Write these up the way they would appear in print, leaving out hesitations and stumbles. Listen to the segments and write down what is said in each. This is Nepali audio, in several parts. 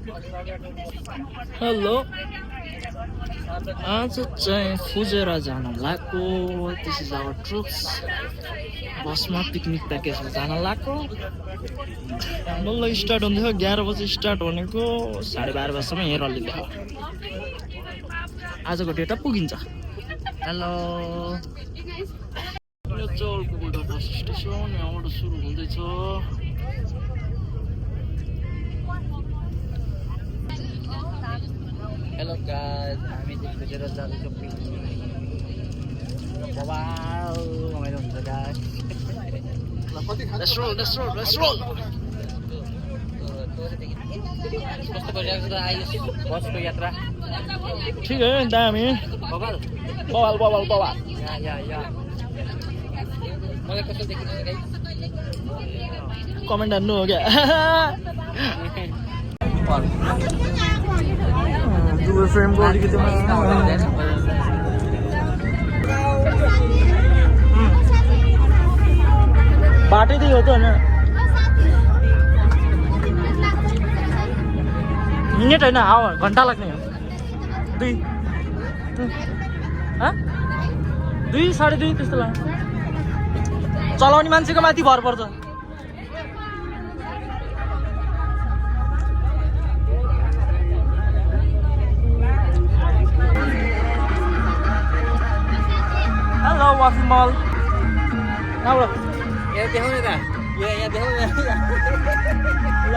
हेलो आज चाहिँ फुजेरा जान लाग्यो दिस इज आवर ट्रुप्स बसमा पिकनिक प्याकेजमा जान लाग्यो बल्ल स्टार्ट हुन्थ्यो 11 बजे स्टार्ट भनेको 12:30 बजीसम्म यहाँ रल्लिँदै आजको डेटा पुगिन्छ हेलो यो चौलको बस स्टेसन यहाँबाट सुरु हुँदैछ हेलो गाइस हामी चाहिँ फुजेरा जाँदैछौँ पिकनिक वाउ रमाइलो हुन्छ गाइस Let's roll. कस्तो भइरहेको छ आइस बसको यात्रा ठिक है दामी बवाल या मलाई कस्तो देखिन्छ गाइस कमेन्ट हान्नु हो क्या दुवै फ्रेमको अलिकति बाटै त्यही हो त होइन मिनेट होइन आवर घन्टा लाग्ने हो 2 2:30 त्यस्तो लाग्छ चलाउने मान्छेको माथि भर पर्छ हेलो वाफी मल यहाँबाट यहाँ देखाउने त यहाँ देखाउने ल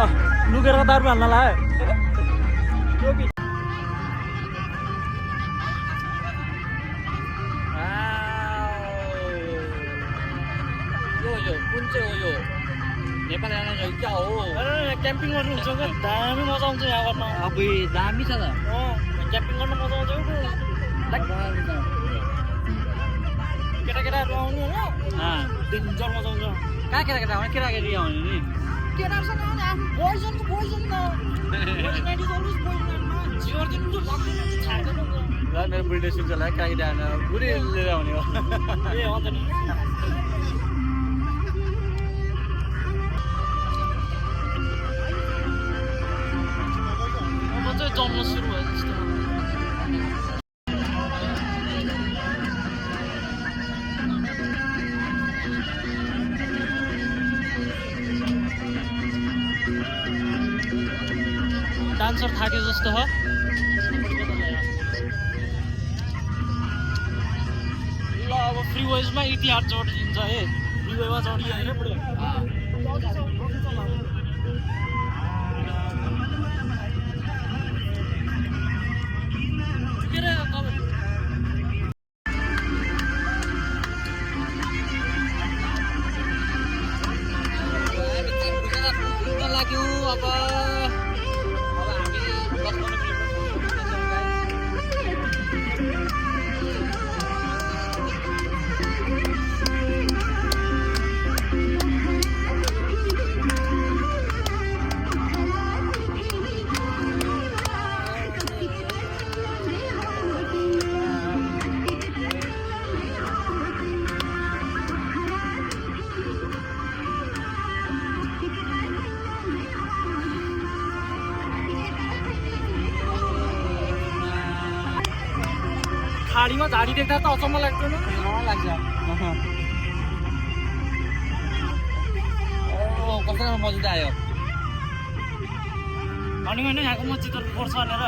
लुकेर दारु हाल्न लाग्यो कुन चाहिँ हो यो नेपाल एयरलाइन्स क्या हो क्याम्पिङ गर्नुहुन्छ क्या दामी मजा आउँछ यहाँ गर्न अब दामी छ त क्याम्पिङ गर्न मजा आउँछ केटाकेटाहरू आउनु होइन डेन्जर मजा आउँछ कहाँ केटाकेटा आउने केटाकेटी आउने नि केटाहरूसँग मेरो बुढीले सुन्छ होला केटाकेटी आएन बुढी लिएर आउने हो ए अन्त नि जम्न सुरु भयो जस्तो डान्सर थाके जस्तो हो ल अब फ्रीवेजमा इतिहास जोडिन्छ है फ्रीवेमा चढियो होइन पुरै खाडीमा झाडी देख्दा त अचम्म लाग्दैन लाग्छ कस्तो मजा आयो अनि होइन यहाँको मस्जिद पर्छ भनेर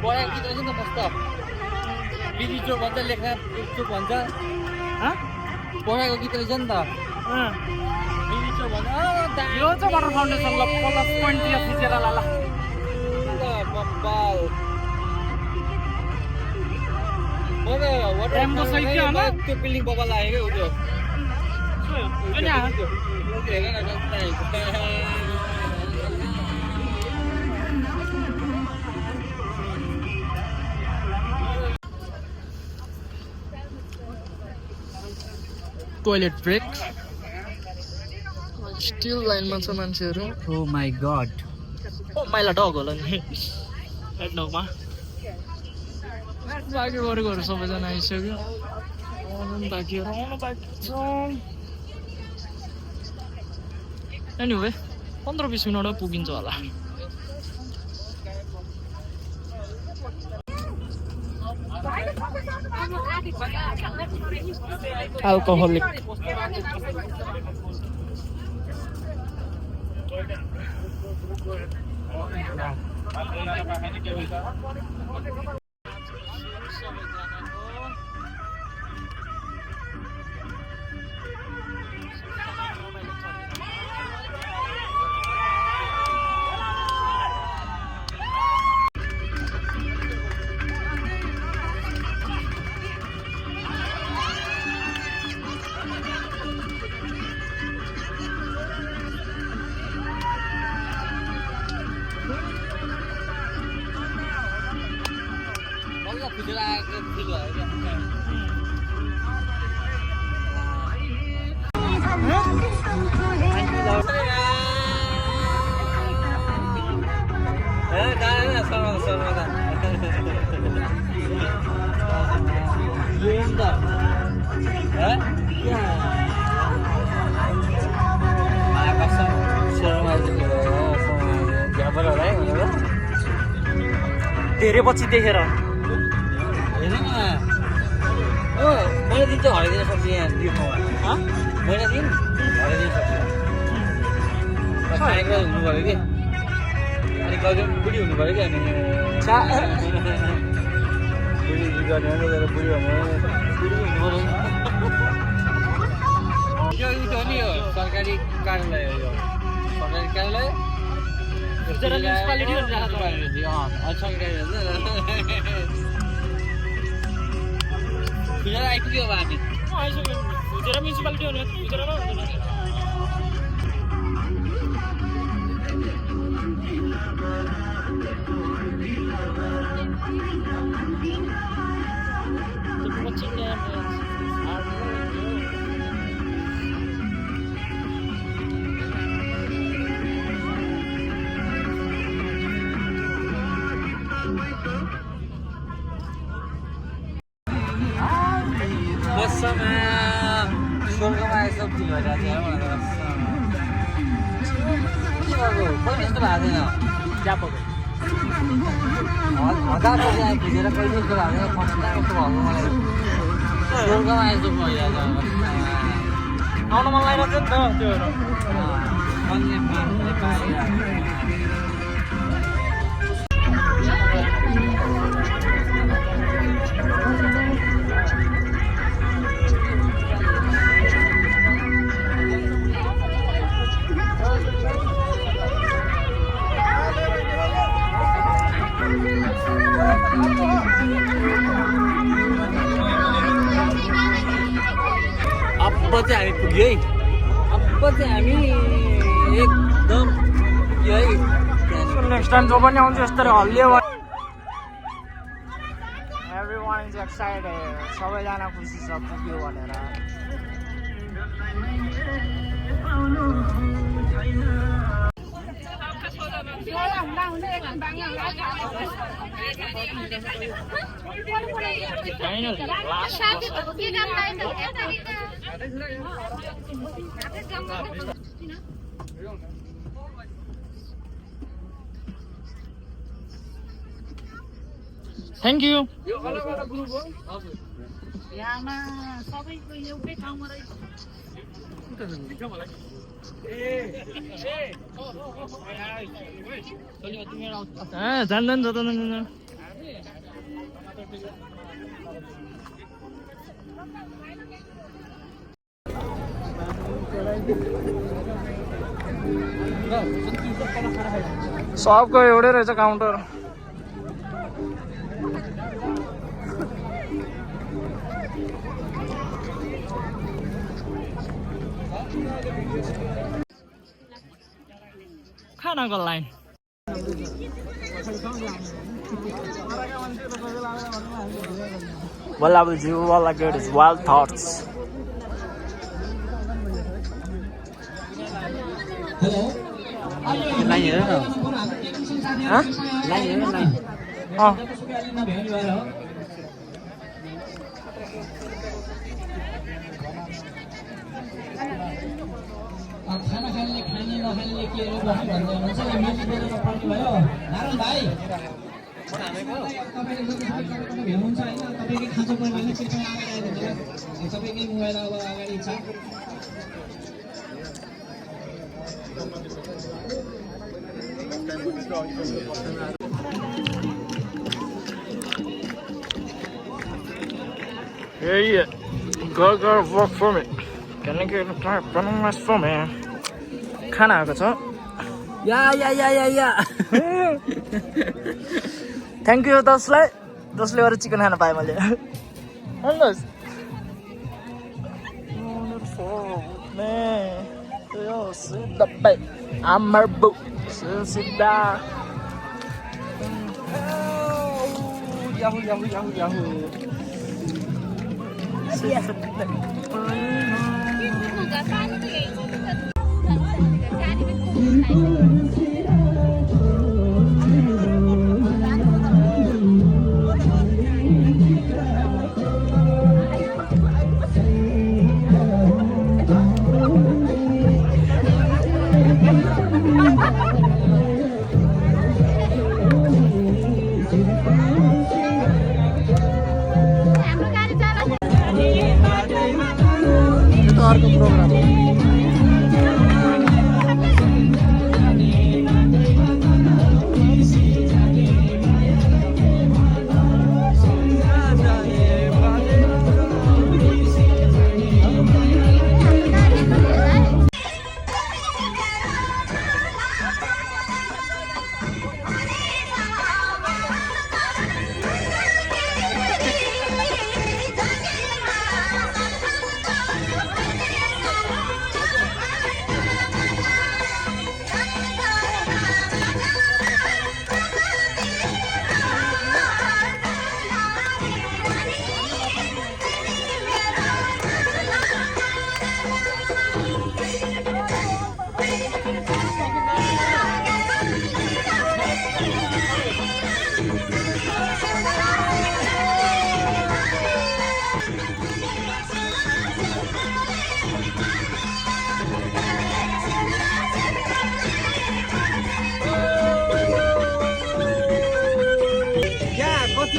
बडा गीत रहेछ नि त मस्त बिजी चोक भन्छ लेख्न चोक भन्छ बडाको गीत रहेछ नि त यो चाहिँ वाटर फाउन्डेसन ल प्लस पोइन्ट दियो फुजेरा ल बब्बाल वाटर सही के होला त्यो बिल्डिङ बब्बा लाग्यो के टोइलेट ब्रेक स्टिल लाइनमा छ मान्छेहरू ओ माई गॉड ओ माइला डग होला नि हेड डगमा बाँकी गरेकोहरू सबैजना आइसक्यो आउनु बाँकी छ एनिवे 15-20 मिनटमा पुगिन्छ होला alcoholic धेरै पछि देखेर हेर्न न मैले दिन चाहिँ हराइदिन सक्छु यहाँ त्यो ठाउँमा मैले दिन हराइदिन सक्छु खाएको हुनु पऱ्यो कि अनि कहिले बुढी हुनु पऱ्यो कि अनि बुढी गर्ने तर बुढी हुनु पऱ्यो यो नि हो सरकारी कार्यालय हो यो सरकारी कार्यालय म्युनिसिपालिटी आइपुग्यो अब हामी म्युनिसिपालिटी स्वर्गमा आएछ फिल भइरहेको कहिले जस्तो भएको छैन हजार बजी आइपुगेर कहिले जस्तो भएको छैन कस्तो भएको मलाई स्वर्गमा आएछ भइरहेको आउन मन लागिरहेको थियो नि त अब चाहिँ हामी पुग्यो है अब चाहिँ हामी एकदम यो है नेक्स्ट टाइम जो पनि आउँछ यस्तो हल्लियो एभ्रीवन इज एक्साइटेड सबैजना खुसी छ पुग्यो भनेर Thank you. जान्दैन जान्दैन सबको एउटै रहेछ काउन्टर खानाको line Well, I will do all I get is wild thoughts. Hello. Line here no? Huh? Line here line. Oh. खाना खानेले खाने नखानेले के हो भन्ने भन्दै हुनुहुन्छ यो म्युजिक बजाउन पर्ने भयो नारायण भाइ तपाईँले जतिसक्दो भ्याउनुहुन्छ होइन तपाईँकै खाँचो पऱ्यो भने कृपया अगाडि आइदिनु सबैकै मोबाइल अब अगाडि छ Hey, go work for me. Can I get a type running my for me? खाना आएको छ या थ्याङ्क यू दसलाई जसले अरू चिकन खान पाएँ मैले हेर्नुहोस् आमार बु सिधा याहु याहु याहु याहु अर्को प्रोग्राम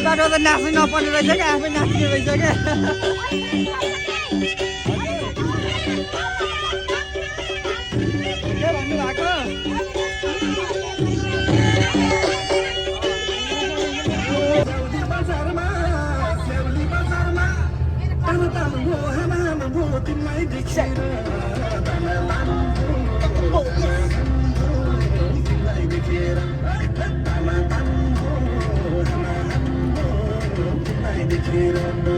बाटो त नाच्नु नपर्ने रहेछ क्या आफै नाच्ने रहेछ क्या के भन्नु भएको